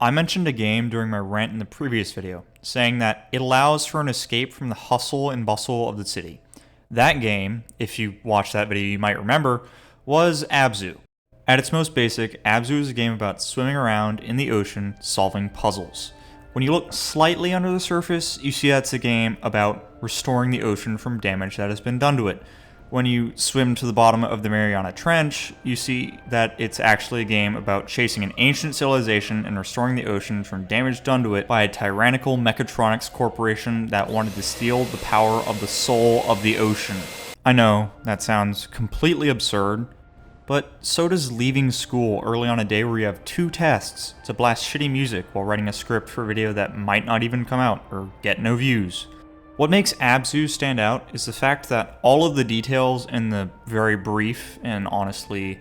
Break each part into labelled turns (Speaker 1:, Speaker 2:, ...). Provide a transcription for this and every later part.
Speaker 1: I mentioned a game during my rant in the previous video, saying that it allows for an escape from the hustle and bustle of the city. That game, if you watched that video you might remember, was ABZU. At its most basic, ABZU is a game about swimming around in the ocean solving puzzles. When you look slightly under the surface, you see that's a game about restoring the ocean from damage that has been done to it. When you swim to the bottom of the Mariana Trench, you see that it's actually a game about chasing an ancient civilization and restoring the ocean from damage done to it by a tyrannical mechatronics corporation that wanted to steal the power of the soul of the ocean. I know, that sounds completely absurd, but so does leaving school early on a day where you have 2 tests to blast shitty music while writing a script for a video that might not even come out or get no views. What makes ABZU stand out is the fact that all of the details in the very brief and honestly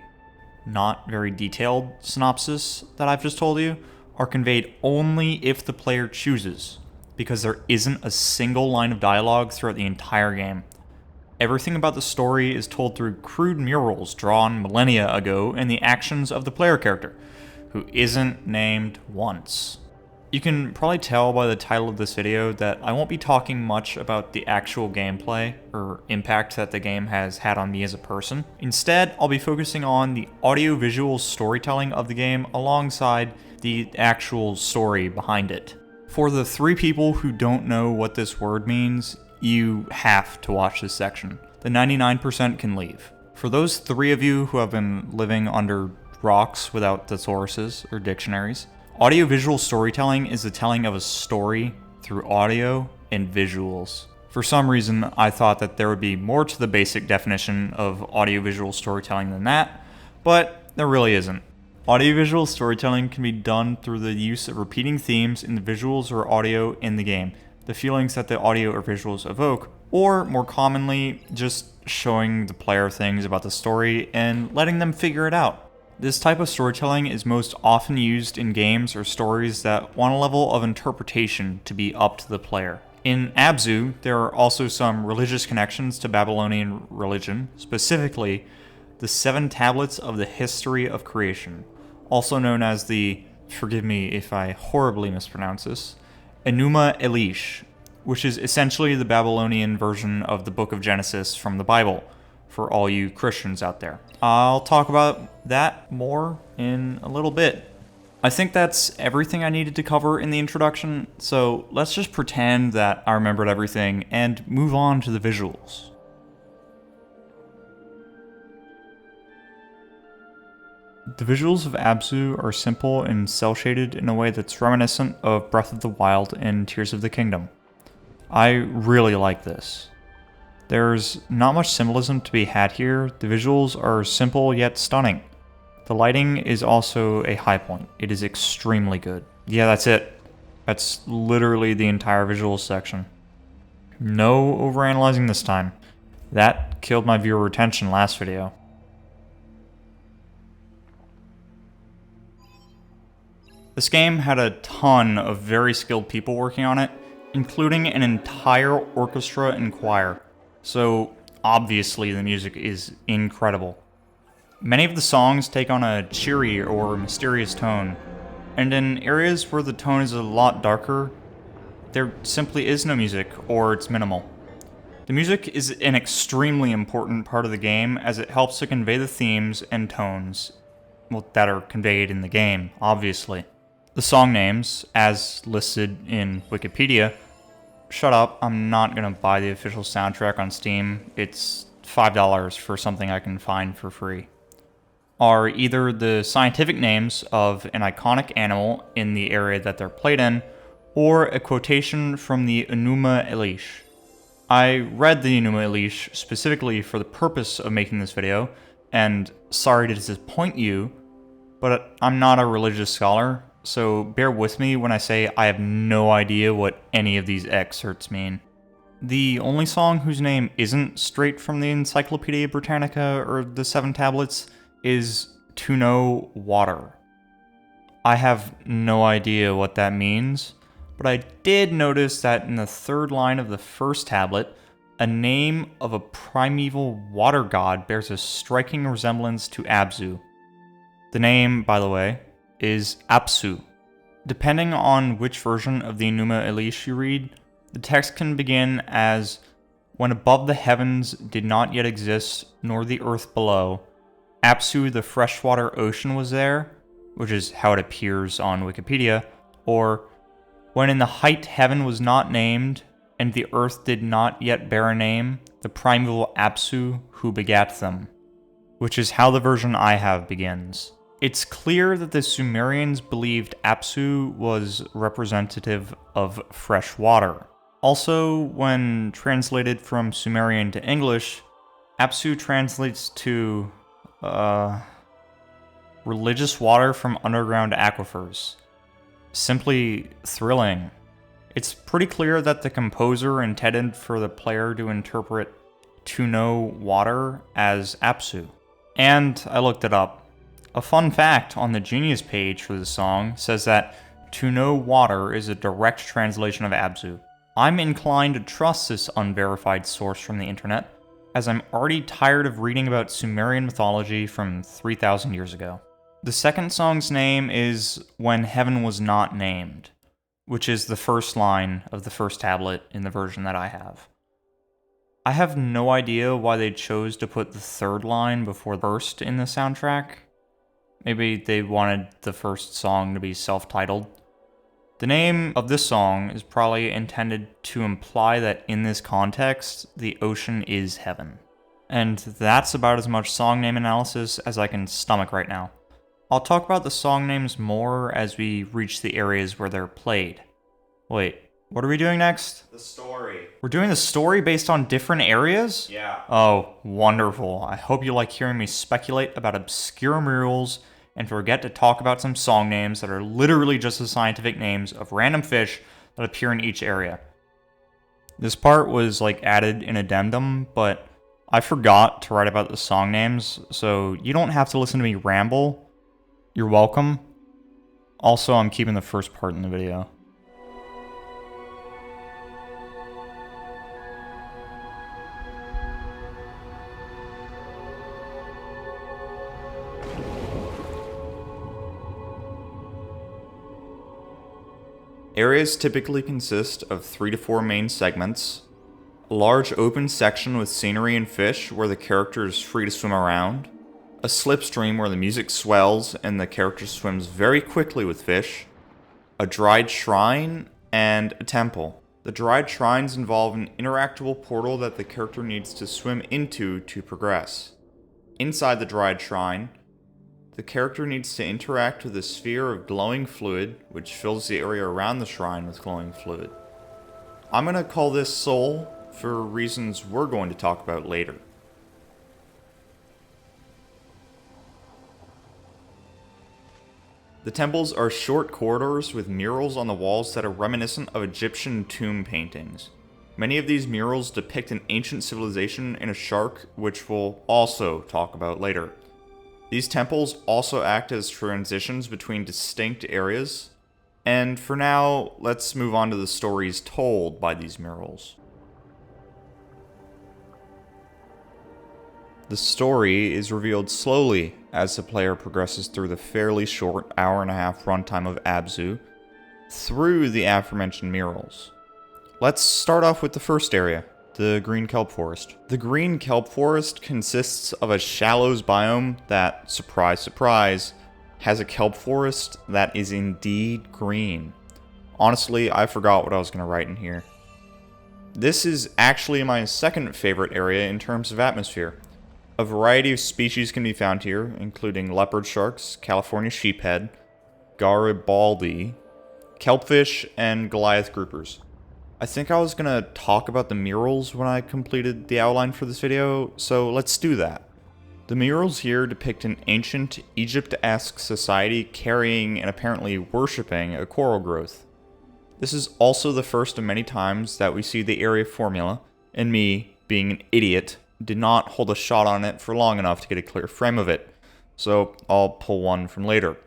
Speaker 1: not very detailed synopsis that I've just told you are conveyed only if the player chooses, because there isn't a single line of dialogue throughout the entire game. Everything about the story is told through crude murals drawn millennia ago and the actions of the player character, who isn't named once. You can probably tell by the title of this video that I won't be talking much about the actual gameplay or impact that the game has had on me as a person. Instead, I'll be focusing on the audiovisual storytelling of the game alongside the actual story behind it. For the 3 people who don't know what this word means, you have to watch this section. The 99% can leave. For those 3 of you who have been living under rocks without thesauruses or dictionaries, audiovisual storytelling is the telling of a story through audio and visuals. For some reason, I thought that there would be more to the basic definition of audiovisual storytelling than that, but there really isn't. Audiovisual storytelling can be done through the use of repeating themes in the visuals or audio in the game, the feelings that the audio or visuals evoke, or more commonly, just showing the player things about the story and letting them figure it out. This type of storytelling is most often used in games or stories that want a level of interpretation to be up to the player. In ABZU, there are also some religious connections to Babylonian religion, specifically the 7 tablets of the history of creation, also known as the, forgive me if I horribly mispronounce this, Enuma Elish, which is essentially the Babylonian version of the Book of Genesis from the Bible, for all you Christians out there. I'll talk about that more in a little bit. I think that's everything I needed to cover in the introduction, so let's just pretend that I remembered everything and move on to the visuals. The visuals of ABZU are simple and cel-shaded in a way that's reminiscent of Breath of the Wild and Tears of the Kingdom. I really like this. There's not much symbolism to be had here. The visuals are simple yet stunning. The lighting is also a high point. It is extremely good. Yeah, that's it. That's literally the entire visuals section. No overanalyzing this time. That killed my viewer retention last video. This game had a ton of very skilled people working on it, including an entire orchestra and choir. So obviously the music is incredible. Many of the songs take on a cheery or mysterious tone, and in areas where the tone is a lot darker, there simply is no music or it's minimal. The music is an extremely important part of the game as it helps to convey the themes and tones that are conveyed in the game, obviously. The song names, as listed in Wikipedia, shut up, I'm not gonna buy the official soundtrack on Steam. It's $5 for something I can find for free. Are either the scientific names of an iconic animal in the area that they're played in, or a quotation from the Enuma Elish. I read the Enuma Elish specifically for the purpose of making this video, and sorry to disappoint you, but I'm not a religious scholar, so bear with me when I say I have no idea what any of these excerpts mean. The only song whose name isn't straight from the Encyclopedia Britannica or the 7 Tablets is To Know Water. I have no idea what that means, but I did notice that in the 3rd line of the 1st tablet, a name of a primeval water god bears a striking resemblance to ABZU. The name, by the way, is ABZU. Depending on which version of the Enuma Elish you read, the text can begin as, "When above the heavens did not yet exist, nor the earth below, ABZU the freshwater ocean was there," which is how it appears on Wikipedia, or "When in the height heaven was not named, and the earth did not yet bear a name, the primeval ABZU who begat them," which is how the version I have begins. It's clear that the Sumerians believed ABZU was representative of fresh water. Also, when translated from Sumerian to English, ABZU translates to religious water from underground aquifers. Simply thrilling. It's pretty clear that the composer intended for the player to interpret "to know water" as ABZU. And I looked it up. A fun fact on the Genius page for the song says that "to know water" is a direct translation of ABZU. I'm inclined to trust this unverified source from the internet, as I'm already tired of reading about Sumerian mythology from 3,000 years ago. The second song's name is "When Heaven Was Not Named," which is the first line of the first tablet in the version that I have. I have no idea why they chose to put the third line before the first in the soundtrack. Maybe they wanted the first song to be self-titled. The name of this song is probably intended to imply that in this context, the ocean is heaven. And that's about as much song name analysis as I can stomach right now. I'll talk about the song names more as we reach the areas where they're played. Wait, what are we doing next?
Speaker 2: The story.
Speaker 1: We're doing the story based on different areas?
Speaker 2: Yeah.
Speaker 1: Oh, wonderful. I hope you like hearing me speculate about obscure murals and forget to talk about some song names that are literally just the scientific names of random fish that appear in each area. This part was added in addendum, but I forgot to write about the song names, so you don't have to listen to me ramble. You're welcome. Also, I'm keeping the first part in the video.
Speaker 2: Areas typically consist of 3 to 4 main segments, a large open section with scenery and fish where the character is free to swim around, a slipstream where the music swells and the character swims very quickly with fish, a dried shrine, and a temple. The dried shrines involve an interactable portal that the character needs to swim into to progress. Inside the dried shrine, the character needs to interact with a sphere of glowing fluid, which fills the area around the shrine with glowing fluid. I'm going to call this Soul for reasons we're going to talk about later. The temples are short corridors with murals on the walls that are reminiscent of Egyptian tomb paintings. Many of these murals depict an ancient civilization and a shark, which we'll also talk about later. These temples also act as transitions between distinct areas, and for now, let's move on to the stories told by these murals. The story is revealed slowly as the player progresses through the fairly short hour-and-a-half runtime of ABZU through the aforementioned murals. Let's start off with the first area, the Green Kelp Forest. The Green Kelp Forest consists of a shallows biome that, surprise surprise, has a kelp forest that is indeed green. Honestly, I forgot what I was going to write in here. This is actually my second favorite area in terms of atmosphere. A variety of species can be found here, including leopard sharks, California sheephead, Garibaldi, kelpfish, and Goliath groupers. I think I was going to talk about the murals when I completed the outline for this video, so let's do that. The murals here depict an ancient Egypt-esque society carrying and apparently worshipping a coral growth. This is also the first of many times that we see the area formula, and me, being an idiot, did not hold a shot on it for long enough to get a clear frame of it, so I'll pull one from later.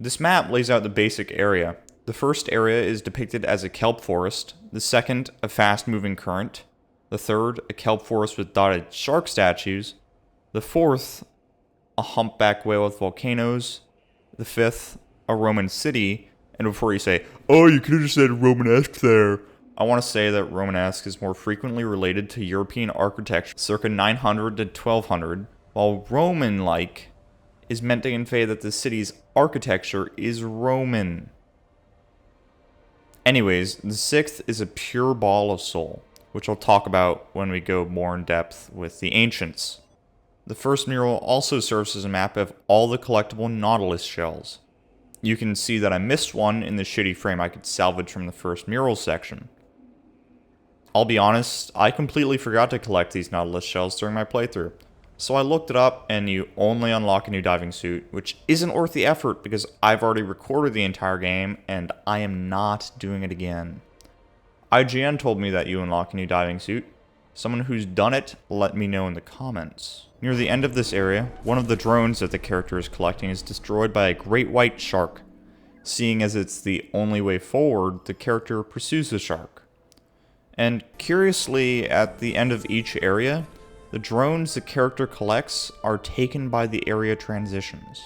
Speaker 2: This map lays out the basic area. The first area is depicted as a kelp forest, the second a fast-moving current, the third a kelp forest with dotted shark statues, the fourth a humpback whale with volcanoes, the fifth a Roman city, and before you say, oh, you could have just said Romanesque there, I want to say that Romanesque is more frequently related to European architecture circa 900 to 1200, while Roman-like is meant to convey that the city's architecture is Roman. Anyways, the sixth is a pure ball of soul, which I'll talk about when we go more in depth with the ancients. The first mural also serves as a map of all the collectible Nautilus shells. You can see that I missed one in the shitty frame I could salvage from the first mural section. I'll be honest, I completely forgot to collect these Nautilus shells during my playthrough. So I looked it up, and you only unlock a new diving suit, which isn't worth the effort because I've already recorded the entire game, and I am not doing it again. IGN told me that you unlock a new diving suit. Someone who's done it, let me know in the comments. Near the end of this area, one of the drones that the character is collecting is destroyed by a great white shark. Seeing as it's the only way forward, the character pursues the shark. And curiously, at the end of each area, the drones the character collects are taken by the area transitions.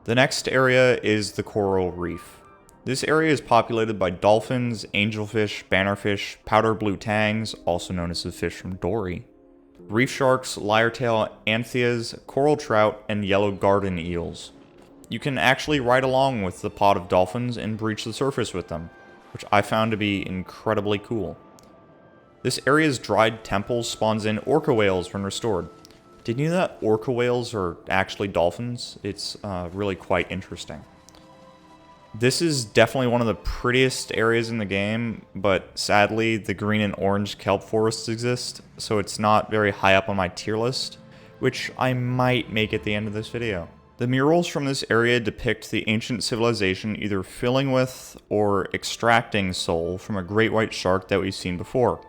Speaker 2: The next area is the coral reef. This area is populated by dolphins, angelfish, bannerfish, powder blue tangs, also known as the fish from Dory, reef sharks, lyre-tail antheas, coral trout, and yellow garden eels. You can actually ride along with the pod of dolphins and breach the surface with them, which I found to be incredibly cool. This area's dried temples spawns in orca whales when restored. Did you know that orca whales are actually dolphins? It's really quite interesting. This is definitely one of the prettiest areas in the game, but sadly the green and orange kelp forests exist, so it's not very high up on my tier list, which I might make at the end of this video. The murals from this area depict the ancient civilization either filling with or extracting soul from a great white shark that we've seen before.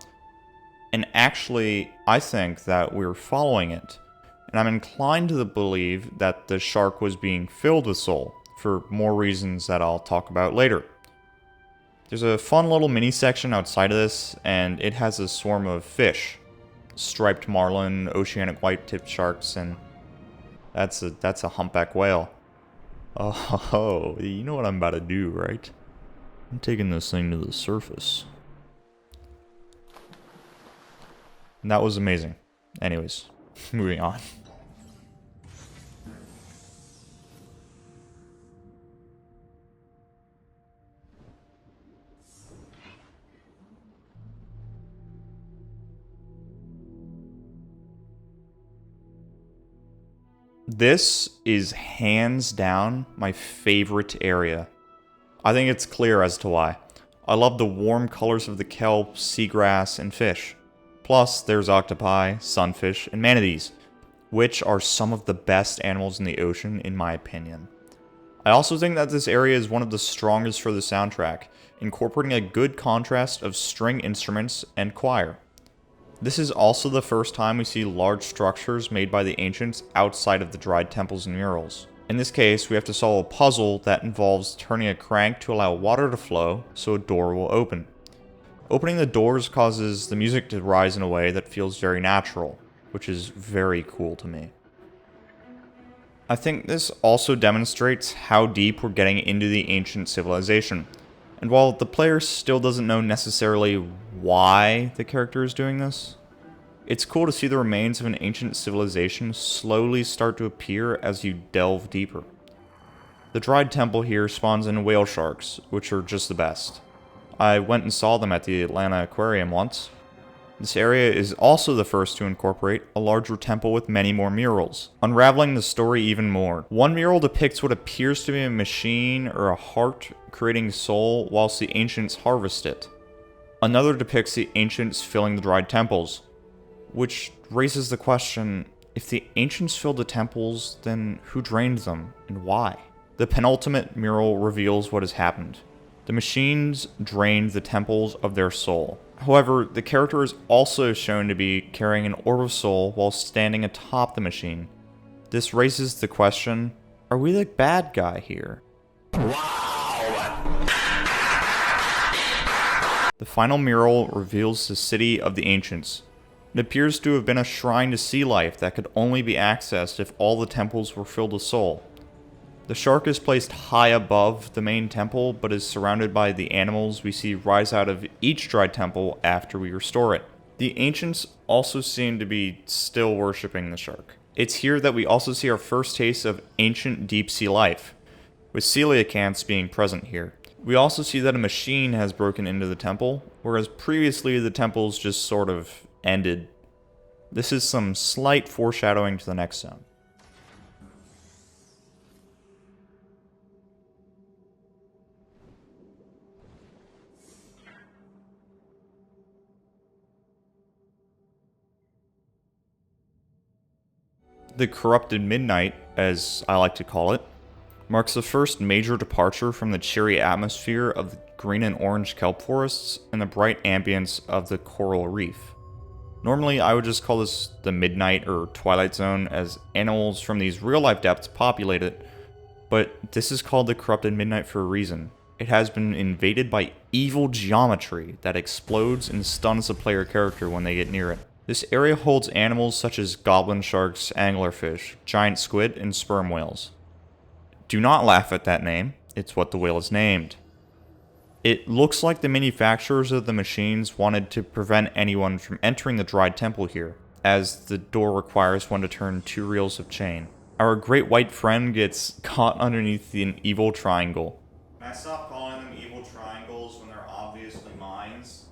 Speaker 2: And actually, I think that we're following it. And I'm inclined to believe that the shark was being filled with soul, for more reasons that I'll talk about later. There's a fun little mini section outside of this, and it has a swarm of fish. Striped marlin, oceanic white-tipped sharks, and that's a humpback whale. Oh, you know what I'm about to do, right? I'm taking this thing to the surface. And that was amazing. Anyways, moving on. This is hands down my favorite area. I think it's clear as to why. I love the warm colors of the kelp, seagrass, and fish. Plus, there's octopi, sunfish, and manatees, which are some of the best animals in the ocean in my opinion. I also think that this area is one of the strongest for the soundtrack, incorporating a good contrast of string instruments and choir. This is also the first time we see large structures made by the ancients outside of the dried temples and murals. In this case, we have to solve a puzzle that involves turning a crank to allow water to flow so a door will open. Opening the doors causes the music to rise in a way that feels very natural, which is very cool to me. I think this also demonstrates how deep we're getting into the ancient civilization. And while the player still doesn't know necessarily why the character is doing this, it's cool to see the remains of an ancient civilization slowly start to appear as you delve deeper. The dried temple here spawns in whale sharks, which are just the best. I went and saw them at the Atlanta Aquarium once. This area is also the first to incorporate a larger temple with many more murals, unraveling the story even more. One mural depicts what appears to be a machine or a heart creating soul whilst the ancients harvest it. Another depicts the ancients filling the dried temples, which raises the question, if the ancients filled the temples, then who drained them and why? The penultimate mural reveals what has happened. The machines drained the temples of their soul. However, the character is also shown to be carrying an orb of soul while standing atop the machine. This raises the question, are we the bad guy here? Wow! The final mural reveals the city of the ancients, It appears to have been a shrine to sea life that could only be accessed if all the temples were filled with soul. The shark is placed high above the main temple, but is surrounded by the animals we see rise out of each dry temple after we restore it. The ancients also seem to be still worshipping the shark. It's here that we also see our first taste of ancient deep sea life, with coelacanths being present here. We also see that a machine has broken into the temple, whereas previously the temples just sort of ended. This is some slight foreshadowing to the next zone. The Corrupted Midnight, as I like to call it, marks the first major departure from the cheery atmosphere of the green and orange kelp forests and the bright ambience of the coral reef. Normally, I would just call this the Midnight or Twilight Zone, as animals from these real-life depths populate it, but this is called the Corrupted Midnight for a reason. It has been invaded by evil geometry that explodes and stuns the player character when they get near it. This area holds animals such as goblin sharks, anglerfish, giant squid, and sperm whales. Do not laugh at that name, it's what the whale is named. It looks like the manufacturers of the machines wanted to prevent anyone from entering the dried temple here, as the door requires one to turn 2 reels of chain. Our great white friend gets caught underneath an evil triangle. Can I stop calling them evil triangles when they're obviously mines?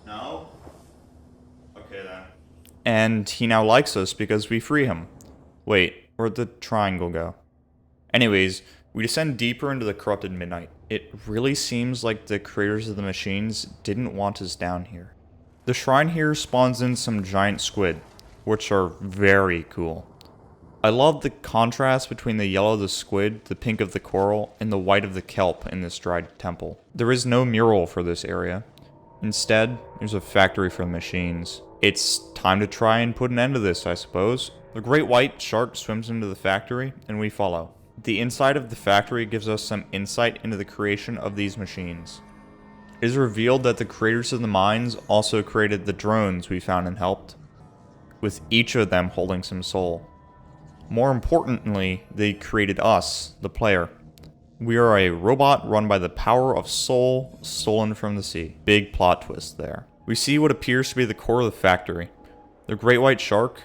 Speaker 2: No? Okay then. And he now likes us because we free him. Wait, where'd the triangle go? Anyways, we descend deeper into the Corrupted Midnight. It really seems like the creators of the machines didn't want us down here. The shrine here spawns in some giant squid, which are very cool. I love the contrast between the yellow of the squid, the pink of the coral, and the white of the kelp in this dried temple. There is no mural for this area. Instead, there's a factory for the machines. It's time to try and put an end to this, I suppose. The great white shark swims into the factory, and we follow. The inside of the factory gives us some insight into the creation of these machines. It is revealed that the creators of the mines also created the drones we found and helped, with each of them holding some soul. More importantly, they created us, the player. We are a robot run by the power of soul stolen from the sea. Big plot twist there. We see what appears to be the core of the factory. The great white shark,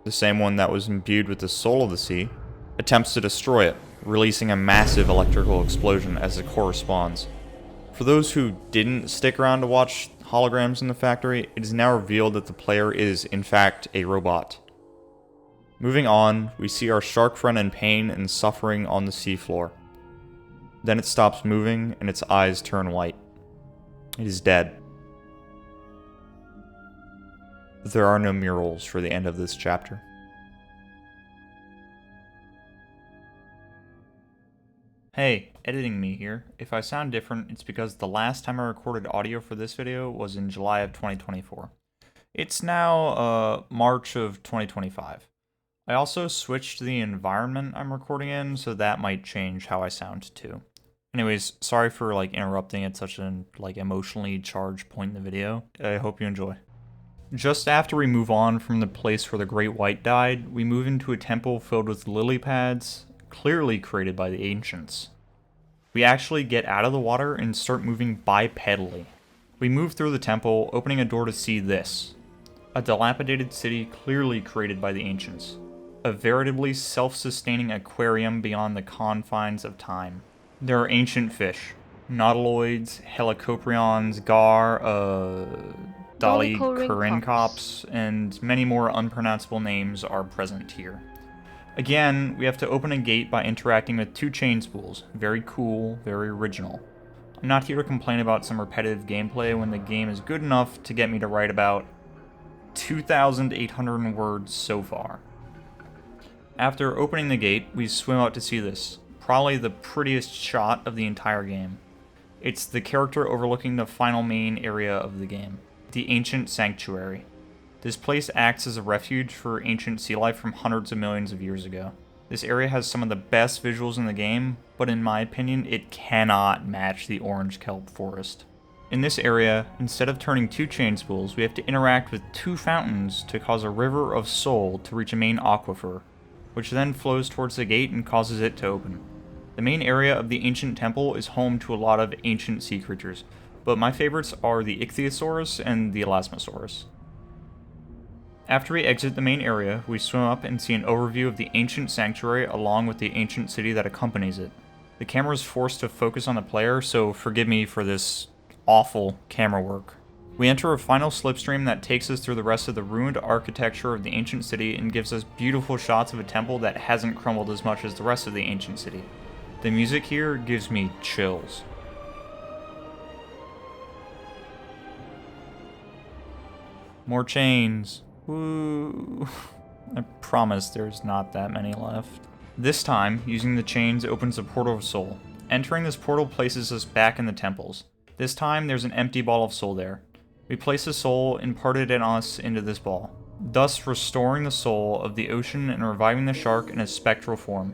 Speaker 2: the same one that was imbued with the soul of the sea, attempts to destroy it, releasing a massive electrical explosion as the core spawns. For those who didn't stick around to watch holograms in the factory, it is now revealed that the player is, in fact, a robot. Moving on, we see our shark friend in pain and suffering on the seafloor. Then it stops moving and its eyes turn white. It is dead. There are no murals for the end of this chapter. Hey, editing me here. If I sound different, it's because the last time I recorded audio for this video was in July of 2024. It's now March of 2025. I also switched the environment I'm recording in, so that might change how I sound too. Anyways, sorry for interrupting at such an emotionally charged point in the video. I hope you enjoy. Just after we move on from the place where the Great White died, we move into a temple filled with lily pads, clearly created by the ancients. We actually get out of the water and start moving bipedally. We move through the temple, opening a door to see this. A dilapidated city clearly created by the ancients. A veritably self-sustaining aquarium beyond the confines of time. There are ancient fish. Nautiloids, helicoprions, gar, Dolichoryncops, and many more unpronounceable names are present here. Again, we have to open a gate by interacting with 2 chain spools. Very cool, very original. I'm not here to complain about some repetitive gameplay when the game is good enough to get me to write about 2,800 words so far. After opening the gate, we swim out to see this. Probably the prettiest shot of the entire game. It's the character overlooking the final main area of the game, the Ancient Sanctuary. This place acts as a refuge for ancient sea life from hundreds of millions of years ago. This area has some of the best visuals in the game, but in my opinion, it cannot match the orange kelp forest.
Speaker 1: In this area, instead of turning 2 chain spools, we have to interact with 2 fountains to cause a river of soul to reach a main aquifer, which then flows towards the gate and causes it to open. The main area of the ancient temple is home to a lot of ancient sea creatures, but my favorites are the Ichthyosaurus and the Elasmosaurus. After we exit the main area, we swim up and see an overview of the ancient sanctuary along with the ancient city that accompanies it. The camera is forced to focus on the player, so forgive me for this awful camera work. We enter a final slipstream that takes us through the rest of the ruined architecture of the ancient city and gives us beautiful shots of a temple that hasn't crumbled as much as the rest of the ancient city. The music here gives me chills. More chains. Woo. I promise there's not that many left. This time, using the chains opens a portal of soul. Entering this portal places us back in the temples. This time, there's an empty ball of soul there. We place the soul imparted in us into this ball, thus restoring the soul of the ocean and reviving the shark in a spectral form,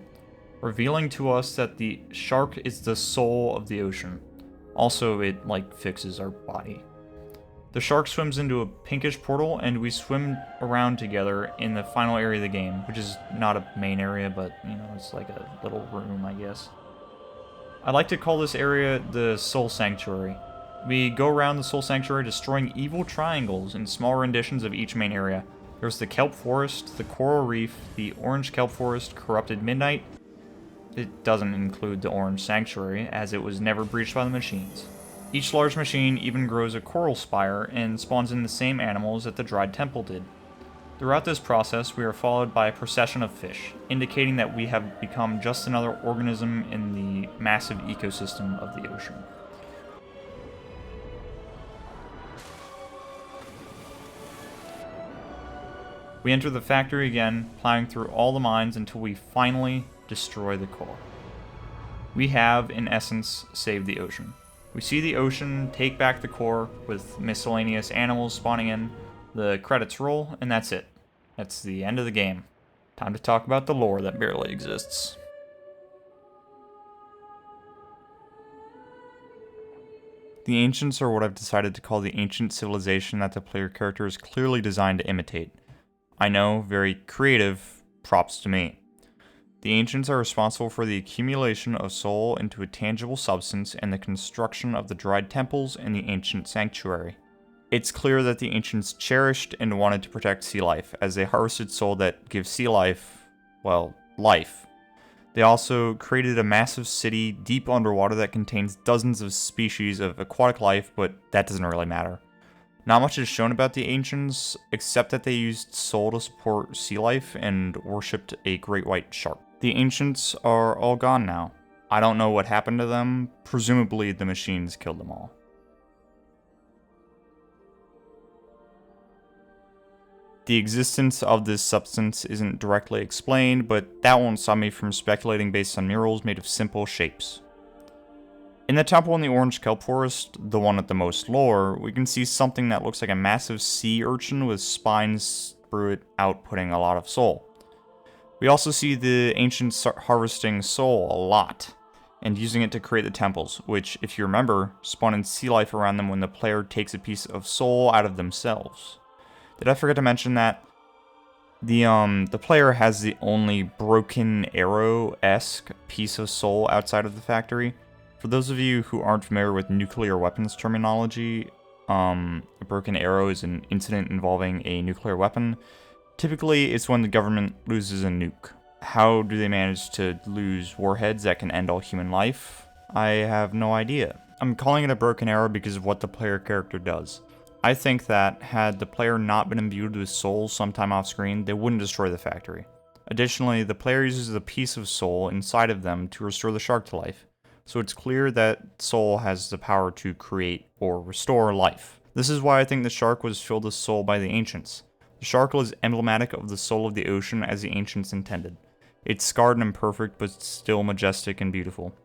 Speaker 1: revealing to us that the shark is the soul of the ocean. Also, it, fixes our body. The shark swims into a pinkish portal, and we swim around together in the final area of the game, which is not a main area, but, it's like a little room, I guess. I like to call this area the Soul Sanctuary. We go around the Soul Sanctuary destroying evil triangles in small renditions of each main area. There's the Kelp Forest, the Coral Reef, the Orange Kelp Forest, Corrupted Midnight. It doesn't include the Orange Sanctuary, as it was never breached by the machines. Each large machine even grows a coral spire and spawns in the same animals that the Dried Temple did. Throughout this process, we are followed by a procession of fish, indicating that we have become just another organism in the massive ecosystem of the ocean. We enter the factory again, plowing through all the mines until we finally destroy the core. We have, in essence, saved the ocean. We see the ocean take back the core with miscellaneous animals spawning in, the credits roll, and that's it. That's the end of the game. Time to talk about the lore that barely exists. The Ancients are what I've decided to call the ancient civilization that the player character is clearly designed to imitate. I know, very creative, props to me. The Ancients are responsible for the accumulation of soul into a tangible substance and the construction of the Dried Temples and the Ancient Sanctuary. It's clear that the Ancients cherished and wanted to protect sea life, as they harvested soul that gives sea life, life. They also created a massive city deep underwater that contains dozens of species of aquatic life, but that doesn't really matter. Not much is shown about the Ancients, except that they used soul to support sea life and worshipped a great white shark. The Ancients are all gone now. I don't know what happened to them. Presumably the machines killed them all. The existence of this substance isn't directly explained, but that won't stop me from speculating based on murals made of simple shapes. In the temple in the Orange Kelp Forest, the one with the most lore, we can see something that looks like a massive sea urchin with spines through it outputting a lot of soul. We also see the ancients harvesting soul a lot, and using it to create the temples, which, if you remember, spawn in sea life around them when the player takes a piece of soul out of themselves. Did I forget to mention that the player has the only broken arrow-esque piece of soul outside of the factory? For those of you who aren't familiar with nuclear weapons terminology, a broken arrow is an incident involving a nuclear weapon. Typically, it's when the government loses a nuke. How do they manage to lose warheads that can end all human life? I have no idea. I'm calling it a broken arrow because of what the player character does. I think that, had the player not been imbued with soul sometime off screen, they wouldn't destroy the factory. Additionally, the player uses a piece of soul inside of them to restore the shark to life, so it's clear that soul has the power to create or restore life. This is why I think the shark was filled with soul by the Ancients. The shark is emblematic of the soul of the ocean as the Ancients intended. It's scarred and imperfect, but still majestic and beautiful.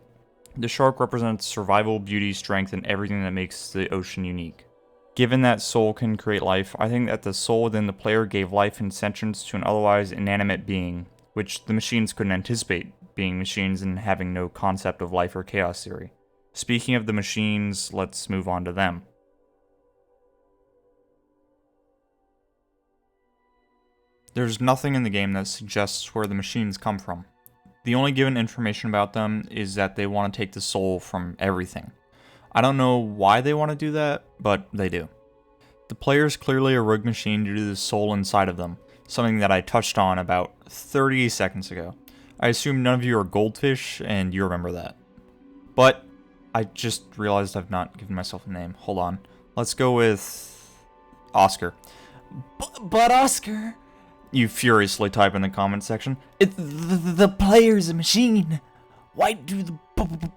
Speaker 1: The shark represents survival, beauty, strength, and everything that makes the ocean unique. Given that soul can create life, I think that the soul within the player gave life and sentience to an otherwise inanimate being, which the machines couldn't anticipate, being machines and having no concept of life or chaos theory. Speaking of the machines, let's move on to them. There's nothing in the game that suggests where the machines come from. The only given information about them is that they want to take the soul from everything. I don't know why they want to do that, but they do. The player is clearly a rogue machine due to the soul inside of them, something that I touched on about 30 seconds ago. I assume none of you are goldfish, and you remember that. But I just realized I've not given myself a name. Hold on. Let's go with Oscar. But Oscar, you furiously type in the comment section. The player's a machine. Why do the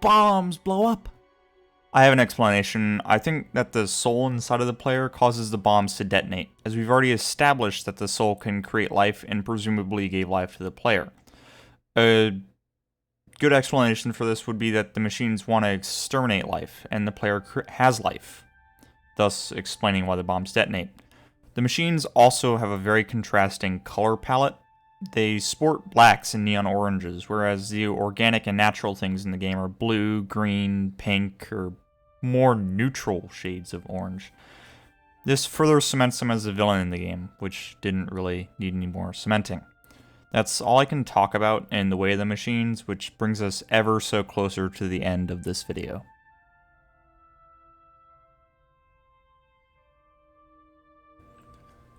Speaker 1: bombs blow up? I have an explanation. I think that the soul inside of the player causes the bombs to detonate, as we've already established that the soul can create life and presumably gave life to the player. A good explanation for this would be that the machines want to exterminate life, and the player has life, thus explaining why the bombs detonate. The machines also have a very contrasting color palette. They sport blacks and neon oranges, whereas the organic and natural things in the game are blue, green, pink, or more neutral shades of orange. This further cements them as a villain in the game, which didn't really need any more cementing. That's all I can talk about in the way of the machines, which brings us ever so closer to the end of this video.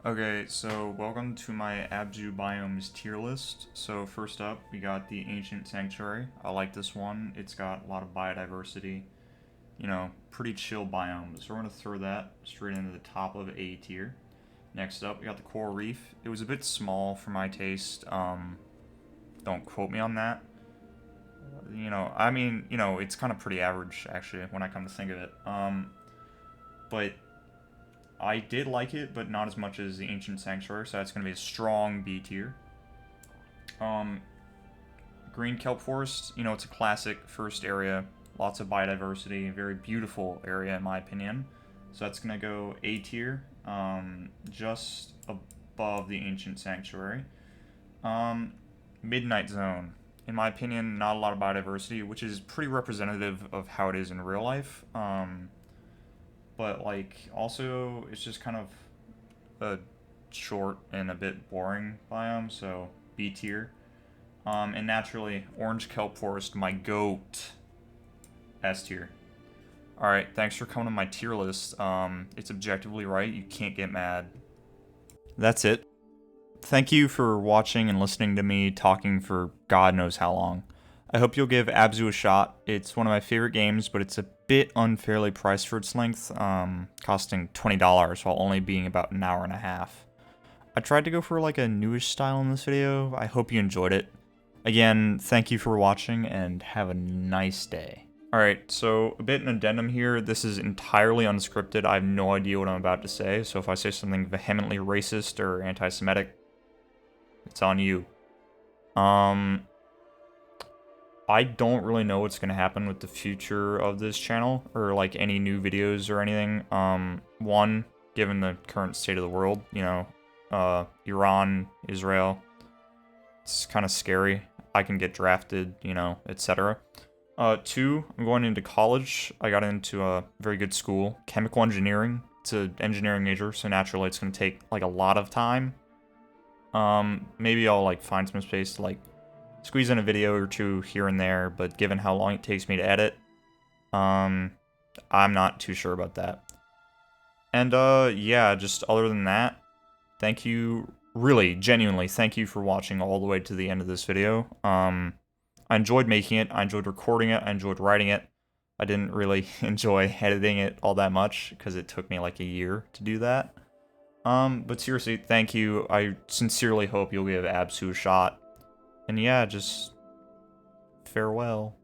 Speaker 1: Okay, so welcome to my ABZU biomes tier list. So first up, we got the Ancient Sanctuary. I like this one. It's got a lot of biodiversity. You know, pretty chill biomes. So we're going to throw that straight into the top of A tier. Next up, we got the Coral Reef. It was a bit small for my taste. Don't quote me on that. You know, I mean, you know, it's kind of pretty average, actually, when I come to think of it. But I did like it, but not as much as the Ancient Sanctuary, so that's going to be a strong B tier. Green Kelp Forest, you know, it's a classic first area. Lots of biodiversity, very beautiful area in my opinion. So that's going to go A tier, just above the Ancient Sanctuary. Midnight Zone, in my opinion, not a lot of biodiversity, which is pretty representative of how it is in real life. But like, also, it's just kind of a short and a bit boring biome, so B tier. And naturally, Orange Kelp Forest, my goat. S tier. Alright, thanks for coming to my tier list. It's objectively right, you can't get mad. That's it. Thank you for watching and listening to me talking for God knows how long. I hope you'll give ABZU a shot. It's one of my favorite games, but it's a bit unfairly priced for its length, costing $20 while only being about an hour and a half. I tried to go for like a newish style in this video. I hope you enjoyed it. Again, thank you for watching and have a nice day. Alright, so a bit an addendum here. This is entirely unscripted. I have no idea what I'm about to say, so if I say something vehemently racist or anti-Semitic, it's on you. I don't really know what's going to happen with the future of this channel, or like any new videos or anything. One, given the current state of the world, you know, Iran, Israel, it's kind of scary. I can get drafted, you know, etc. Two, I'm going into college. I got into a very good school, chemical engineering. It's an engineering major, so naturally it's going to take like a lot of time. Maybe I'll like find some space to like squeeze in a video or two here and there, but given how long it takes me to edit, I'm not too sure about that. And yeah, just other than that, thank you, really, genuinely, thank you for watching all the way to the end of this video. I enjoyed making it, I enjoyed recording it, I enjoyed writing it. I didn't really enjoy editing it all that much, because it took me like a year to do that. But seriously, thank you. I sincerely hope you'll give ABZU a shot. And yeah, just farewell.